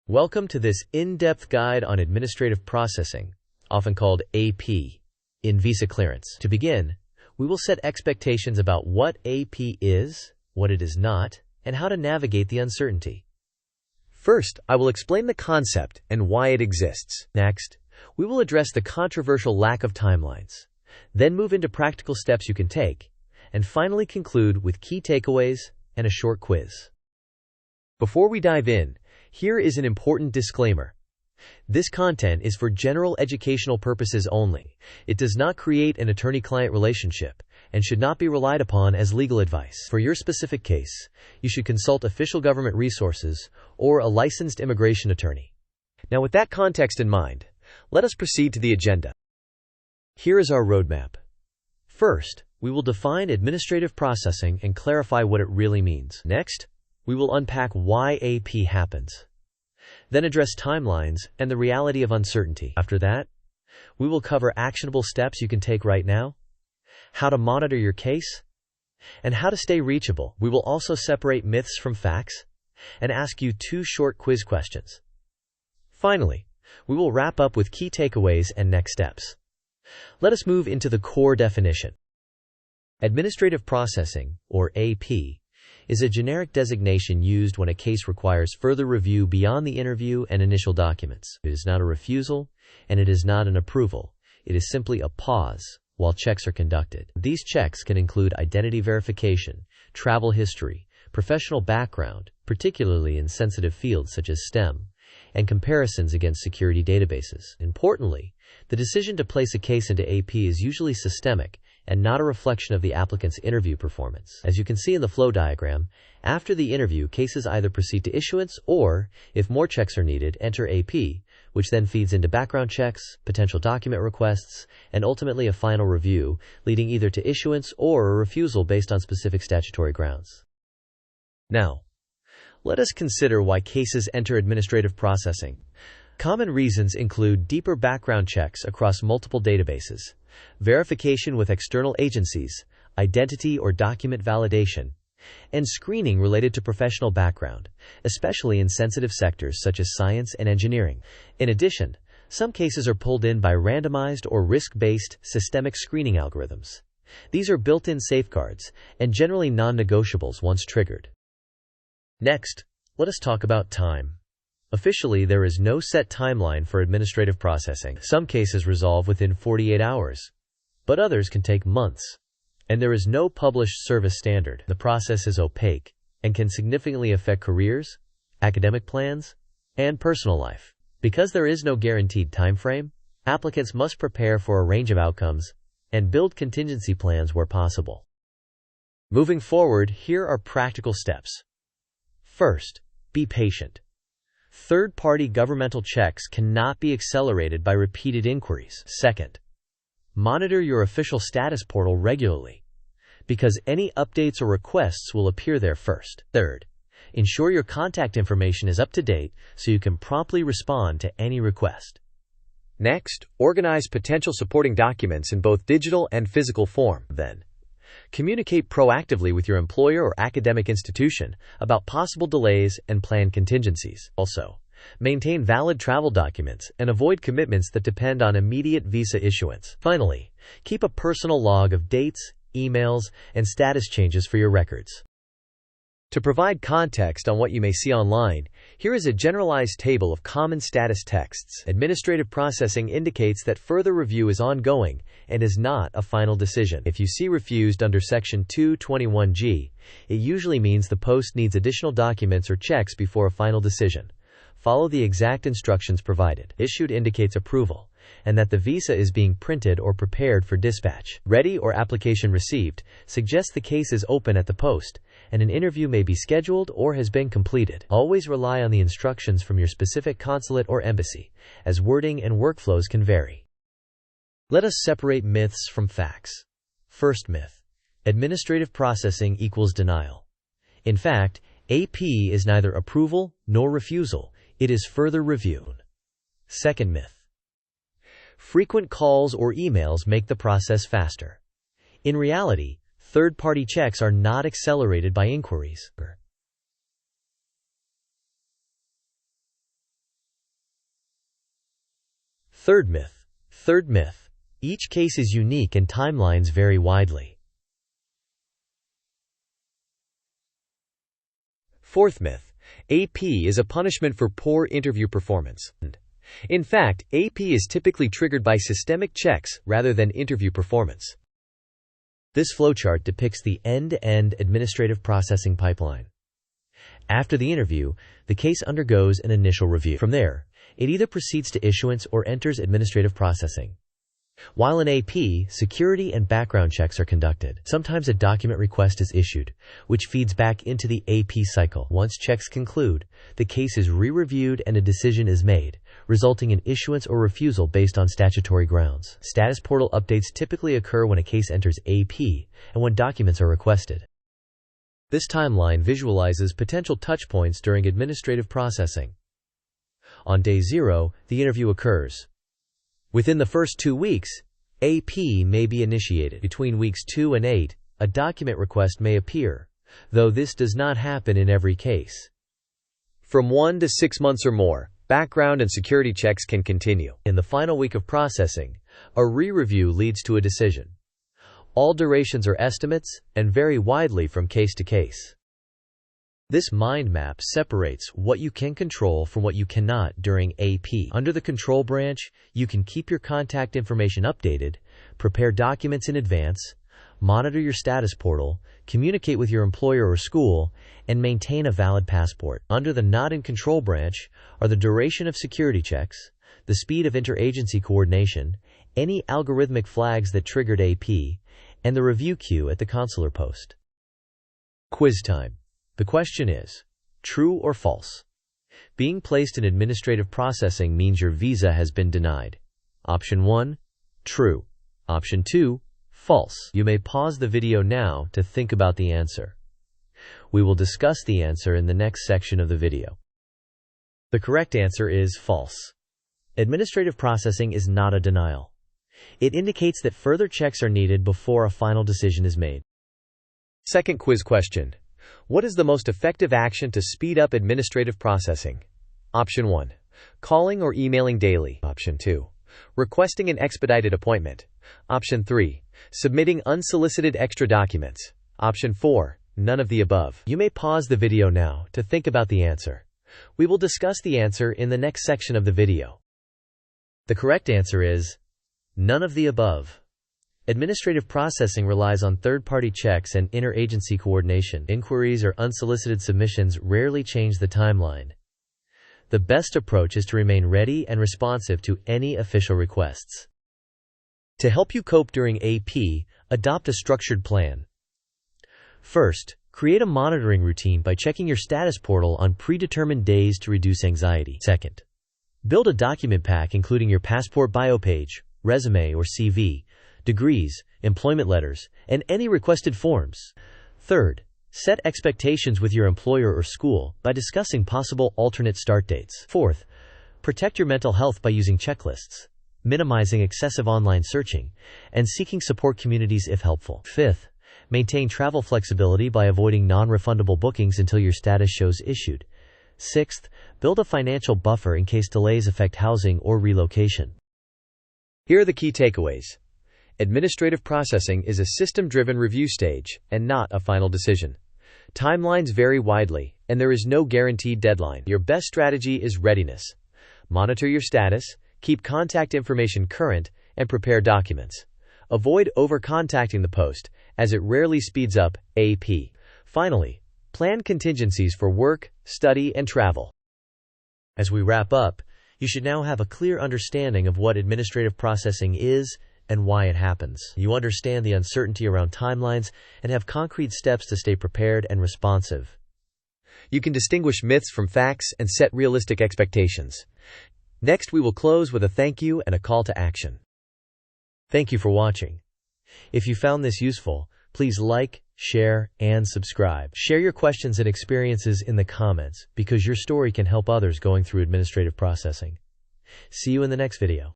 Welcome to this in-depth guide on administrative processing, often called AP, in visa clearance. To begin, we will set expectations about what AP is, what it is not, and how to navigate the uncertainty. First, I will explain the concept and why it exists. Next, we will address the controversial lack of timelines, then move into practical steps you can take, and finally conclude with key takeaways and a short quiz. Before we dive in, here is an important disclaimer. This content is for general educational purposes only. It does not create an attorney-client relationship and should not be relied upon as legal advice. For your specific case, you should consult official government resources or a licensed immigration attorney. Now, with that context in mind, let us proceed to the agenda. Here is our roadmap. First, we will define administrative processing and clarify what it really means. Next, we will unpack why AP happens, then address timelines and the reality of uncertainty. After that, we will cover actionable steps you can take right now, how to monitor your case, and how to stay reachable. We will also separate myths from facts and ask you 2 short quiz questions. Finally, we will wrap up with key takeaways and next steps. Let us move into the core definition. Administrative processing, or AP, is a generic designation used when a case requires further review beyond the interview and initial documents. It is not a refusal, and it is not an approval. It is simply a pause while checks are conducted. These checks can include identity verification, travel history, professional background, particularly in sensitive fields such as STEM, and comparisons against security databases. Importantly, the decision to place a case into AP is usually systemic and not a reflection of the applicant's interview performance. As you can see in the flow diagram, after the interview, cases either proceed to issuance or, if more checks are needed, enter AP, which then feeds into background checks, potential document requests, and ultimately a final review, leading either to issuance or a refusal based on specific statutory grounds. Now, let us consider why cases enter administrative processing. Common reasons include deeper background checks across multiple databases, verification with external agencies, identity or document validation, and screening related to professional background, especially in sensitive sectors such as science and engineering. In addition, some cases are pulled in by randomized or risk-based systemic screening algorithms. These are built-in safeguards and generally non-negotiables once triggered. Next, let us talk about time. Officially, there is no set timeline for administrative processing. Some cases resolve within 48 hours, but others can take months. And there is no published service standard. The process is opaque and can significantly affect careers, academic plans, and personal life. Because there is no guaranteed time frame, applicants must prepare for a range of outcomes and build contingency plans where possible. Moving forward, here are practical steps. First, be patient. Third-party governmental checks cannot be accelerated by repeated inquiries. Second, monitor your official status portal regularly, because any updates or requests will appear there first. Third, ensure your contact information is up to date so you can promptly respond to any request. Next, organize potential supporting documents in both digital and physical form. Then, communicate proactively with your employer or academic institution about possible delays and planned contingencies. Also, maintain valid travel documents and avoid commitments that depend on immediate visa issuance. Finally, keep a personal log of dates, emails, and status changes for your records. To provide context on what you may see online, here is a generalized table of common status texts. Administrative processing indicates that further review is ongoing and is not a final decision. If you see refused under Section 221G, it usually means the post needs additional documents or checks before a final decision. Follow the exact instructions provided. Issued indicates approval, and that the visa is being printed or prepared for dispatch. Ready or application received suggests the case is open at the post, and an interview may be scheduled or has been completed. Always rely on the instructions from your specific consulate or embassy, as wording and workflows can vary. Let us separate myths from facts. First myth: administrative processing equals denial. In fact, AP is neither approval nor refusal, it is further review. Second myth: frequent calls or emails make the process faster. In reality, third-party checks are not accelerated by inquiries. Third myth. Third myth. Each case is unique and timelines vary widely. Fourth myth. AP is a punishment for poor interview performance. In fact, AP is typically triggered by systemic checks rather than interview performance. This flowchart depicts the end-to-end administrative processing pipeline. After the interview, the case undergoes an initial review. From there, it either proceeds to issuance or enters administrative processing. While in AP, security and background checks are conducted. Sometimes a document request is issued, which feeds back into the AP cycle. Once checks conclude, the case is re-reviewed and a decision is made, resulting in issuance or refusal based on statutory grounds. Status portal updates typically occur when a case enters AP and when documents are requested. This timeline visualizes potential touchpoints during administrative processing. On day 0, the interview occurs. Within the first 2 weeks, AP may be initiated. Between weeks 2 and 8, a document request may appear, though this does not happen in every case. From 1 to 6 months or more, background and security checks can continue. In the final week of processing, a re-review leads to a decision. All durations are estimates and vary widely from case to case. This mind map separates what you can control from what you cannot during AP. Under the control branch, you can keep your contact information updated, prepare documents in advance, monitor your status portal, communicate with your employer or school, and maintain a valid passport. Under the not in control branch are the duration of security checks, the speed of interagency coordination, any algorithmic flags that triggered AP, and the review queue at the consular post. Quiz time. The question is, true or false? Being placed in administrative processing means your visa has been denied. Option 1, true. Option 2, false. You may pause the video now to think about the answer. We will discuss the answer in the next section of the video. The correct answer is false. Administrative processing is not a denial. It indicates that further checks are needed before a final decision is made. Second quiz question. What is the most effective action to speed up administrative processing? Option 1. Calling or emailing daily. Option 2. Requesting an expedited appointment. Option 3. Submitting unsolicited extra documents. Option 4. None of the above. You may pause the video now to think about the answer. We will discuss the answer in the next section of the video. The correct answer is none of the above. Administrative processing relies on third-party checks and interagency coordination. Inquiries or unsolicited submissions rarely change the timeline. The best approach is to remain ready and responsive to any official requests. To help you cope during AP, adopt a structured plan. First, create a monitoring routine by checking your status portal on predetermined days to reduce anxiety. Second, build a document pack including your passport bio page, resume or CV, degrees, employment letters, and any requested forms. Third, set expectations with your employer or school by discussing possible alternate start dates. Fourth, protect your mental health by using checklists, minimizing excessive online searching, and seeking support communities if helpful. Fifth, maintain travel flexibility by avoiding non-refundable bookings until your status shows issued. Sixth, build a financial buffer in case delays affect housing or relocation. Here are the key takeaways. Administrative processing is a system-driven review stage and not a final decision. Timelines vary widely, and there is no guaranteed deadline. Your best strategy is readiness. Monitor your status, keep contact information current, and prepare documents. Avoid over-contacting the post, as it rarely speeds up AP. Finally, plan contingencies for work, study, and travel. As we wrap up, you should now have a clear understanding of what administrative processing is and why it happens. You understand the uncertainty around timelines and have concrete steps to stay prepared and responsive. You can distinguish myths from facts and set realistic expectations. Next, we will close with a thank you and a call to action. Thank you for watching. If you found this useful, please like, share, and subscribe. Share your questions and experiences in the comments because your story can help others going through administrative processing. See you in the next video.